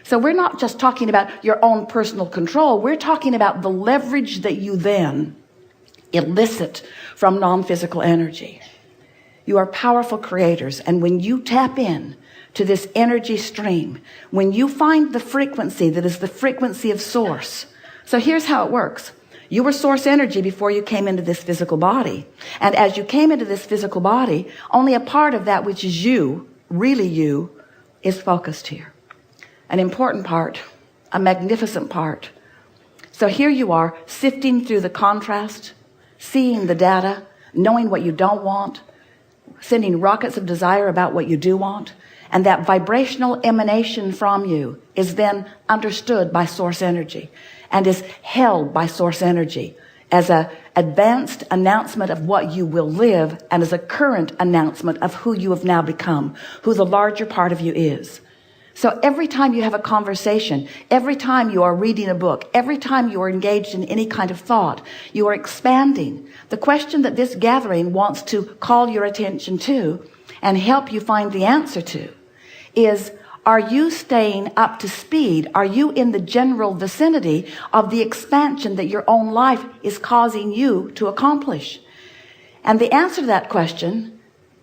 So we're not just talking about your own personal control. We're talking about the leverage that you then elicit from non-physical energy. You are powerful creators, and when you tap in to this energy stream, when you find the frequency that is the frequency of source. So here's how it works. You were source energy before you came into this physical body. And as you came into this physical body, only a part of that which is you, really you, is focused here. An important part, a magnificent part. So here you are, sifting through the contrast, seeing the data, knowing what you don't want, sending rockets of desire about what you do want. And that vibrational emanation from you is then understood by source energy and is held by source energy as an advanced announcement of what you will live, and as a current announcement of who you have now become, who the larger part of you is. So every time you have a conversation, every time you are reading a book, every time you are engaged in any kind of thought, you are expanding. The question that this gathering wants to call your attention to and help you find the answer to is, are you staying up to speed? Are you in the general vicinity of the expansion that your own life is causing you to accomplish? And the answer to that question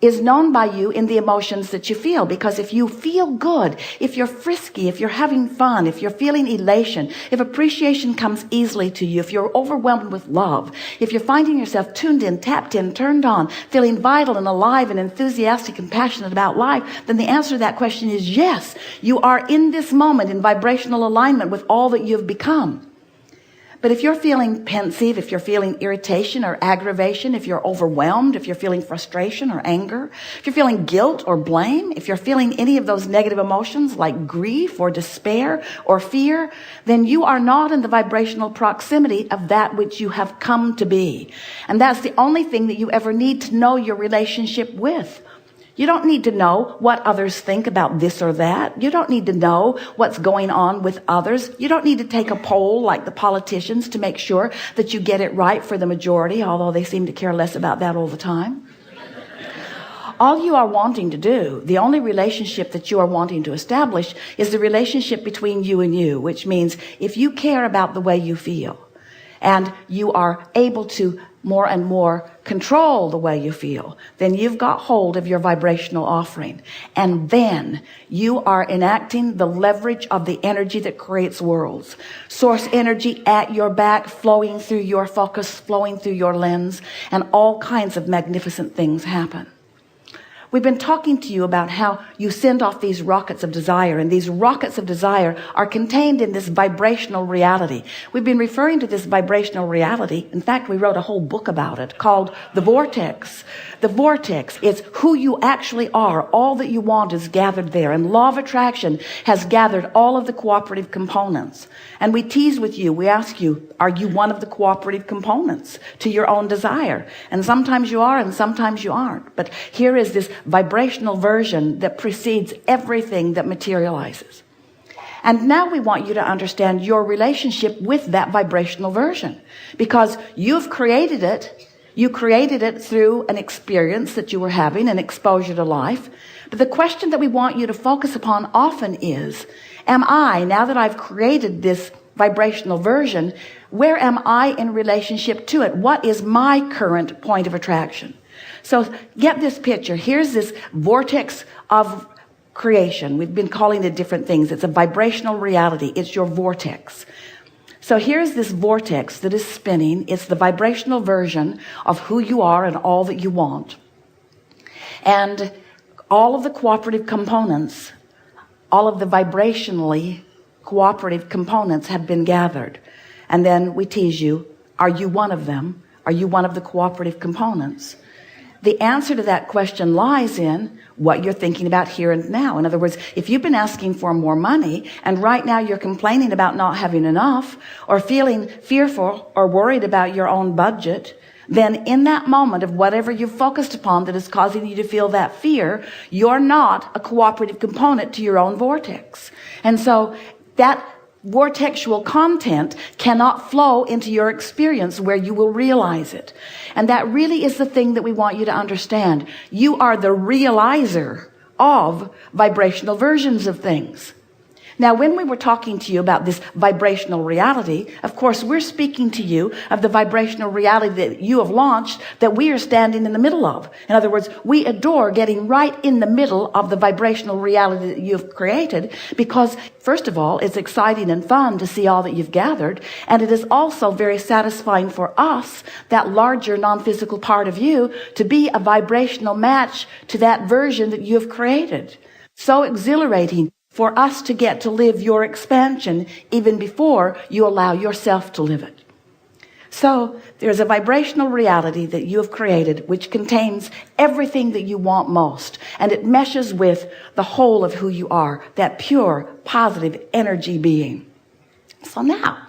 is known by you in the emotions that you feel. Because if you feel good, if you're frisky, if you're having fun, if you're feeling elation, if appreciation comes easily to you, if you're overwhelmed with love, if you're finding yourself tuned in, tapped in, turned on, feeling vital and alive and enthusiastic and passionate about life, then the answer to that question is yes. You are in this moment in vibrational alignment with all that you've become. But if you're feeling pensive, if you're feeling irritation or aggravation, if you're overwhelmed, if you're feeling frustration or anger, if you're feeling guilt or blame, if you're feeling any of those negative emotions like grief or despair or fear, then you are not in the vibrational proximity of that which you have come to be. And that's the only thing that you ever need to know your relationship with. You don't need to know what others think about this or that. You don't need to know what's going on with others. You don't need to take a poll like the politicians to make sure that you get it right for the majority, although they seem to care less about that all the time. All you are wanting to do, the only relationship that you are wanting to establish, is the relationship between you and you, which means if you care about the way you feel and you are able to more and more control the way you feel, then you've got hold of your vibrational offering. And then you are enacting the leverage of the energy that creates worlds. Source energy at your back, flowing through your focus, flowing through your lens, and all kinds of magnificent things happen. We've been talking to you about how you send off these rockets of desire, and these rockets of desire are contained in this vibrational reality. We've been referring to this vibrational reality. In fact, we wrote a whole book about it called The Vortex. The vortex is who you actually are. All that you want is gathered there. And law of attraction has gathered all of the cooperative components. And we tease with you. We ask you, are you one of the cooperative components to your own desire? And sometimes you are and sometimes you aren't. But here is this vibrational version that precedes everything that materializes. And now we want you to understand your relationship with that vibrational version, because you've created it. You created it through an experience that you were having, an exposure to life. But the question that we want you to focus upon often is, am I, now that I've created this vibrational version, where am I in relationship to it? What is my current point of attraction? So get this picture. Here's this vortex of creation. We've been calling it different things. It's a vibrational reality. It's your vortex. So here's this vortex that is spinning. It's the vibrational version of who you are and all that you want. And all of the cooperative components, all of the vibrationally cooperative components have been gathered. And then we tease you, are you one of them? Are you one of the cooperative components? The answer to that question lies in what you're thinking about here and now. In other words, if you've been asking for more money and right now you're complaining about not having enough, or feeling fearful or worried about your own budget, then in that moment of whatever you've focused upon that is causing you to feel that fear, you're not a cooperative component to your own vortex. And so that vortexual content cannot flow into your experience where you will realize it. And that really is the thing that we want you to understand. You are the realizer of vibrational versions of things. Now, when we were talking to you about this vibrational reality, of course, we're speaking to you of the vibrational reality that you have launched, that we are standing in the middle of. In other words, we adore getting right in the middle of the vibrational reality that you've created, because first of all, it's exciting and fun to see all that you've gathered. And it is also very satisfying for us, that larger non-physical part of you, to be a vibrational match to that version that you have created. So exhilarating for us to get to live your expansion even before you allow yourself to live it. So there's a vibrational reality that you have created, which contains everything that you want most, and it meshes with the whole of who you are, that pure, positive energy being. So now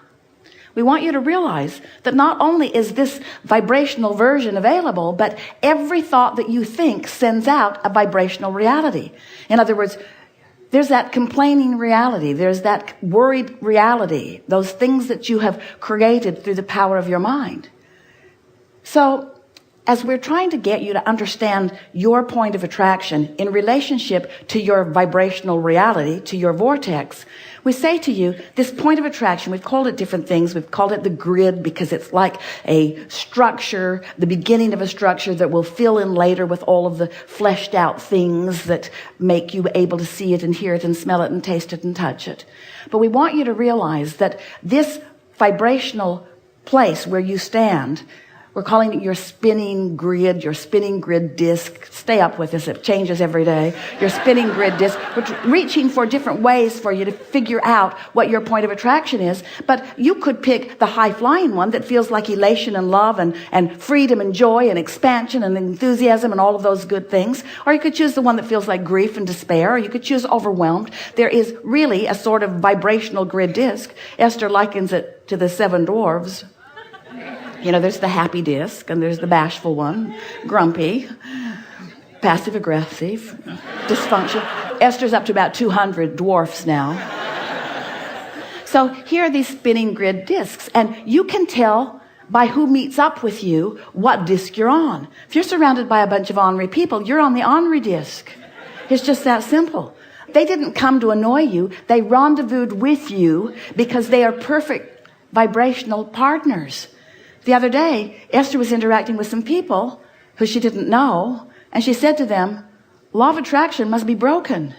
we want you to realize that not only is this vibrational version available, but every thought that you think sends out a vibrational reality. In other words, there's that complaining reality. There's that worried reality. Those things that you have created through the power of your mind. So as we're trying to get you to understand your point of attraction in relationship to your vibrational reality, to your vortex, we say to you, this point of attraction, we've called it different things. We've called it the grid because it's like a structure, the beginning of a structure that will fill in later with all of the fleshed out things that make you able to see it and hear it and smell it and taste it and touch it. But we want you to realize that this vibrational place where you stand, we're calling it your spinning grid disc. Stay up with us. It changes every day. Your spinning grid disc. We're reaching for different ways for you to figure out what your point of attraction is. But you could pick the high-flying one that feels like elation and love and freedom and joy and expansion and enthusiasm and all of those good things. Or you could choose the one that feels like grief and despair. Or you could choose overwhelmed. There is really a sort of vibrational grid disc. Esther likens it to the 7 dwarves. You know, there's the happy disc, and there's the bashful one, grumpy, passive-aggressive, dysfunction. Esther's up to about 200 dwarfs now. So here are these spinning grid discs, and you can tell by who meets up with you what disc you're on. If you're surrounded by a bunch of ornery people, you're on the ornery disc. It's just that simple. They didn't come to annoy you. They rendezvoused with you because they are perfect vibrational partners. The other day, Esther was interacting with some people who she didn't know, and she said to them, law of attraction must be broken.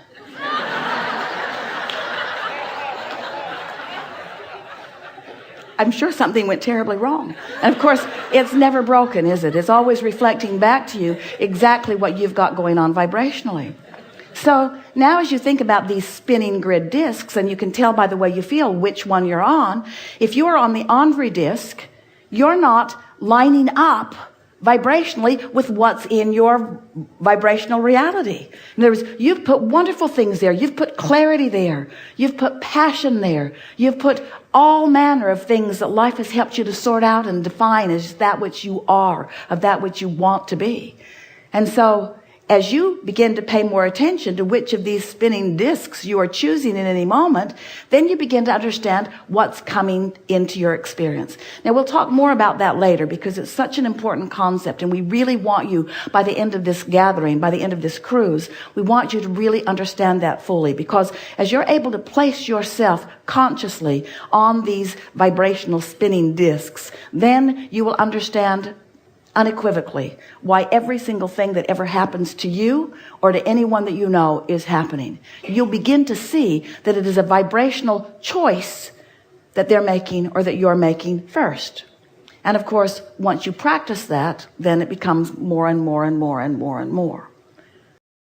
I'm sure something went terribly wrong. And of course, it's never broken, is it? It's always reflecting back to you exactly what you've got going on vibrationally. So now as you think about these spinning grid discs, and you can tell by the way you feel which one you're on, if you are on the ornery disc, you're not lining up vibrationally with what's in your vibrational reality. In other words, you've put wonderful things there. You've put clarity there. You've put passion there. You've put all manner of things that life has helped you to sort out and define as that which you are, of that which you want to be. And so as you begin to pay more attention to which of these spinning discs you are choosing in any moment, then you begin to understand what's coming into your experience. Now, we'll talk more about that later because it's such an important concept, and we really want you, by the end of this gathering, by the end of this cruise, we want you to really understand that fully, because as you're able to place yourself consciously on these vibrational spinning discs, then you will understand unequivocally why every single thing that ever happens to you or to anyone that you know is happening. You'll begin to see that it is a vibrational choice that they're making or that you're making first. And of course, once you practice that, then it becomes more and more and more and more and more.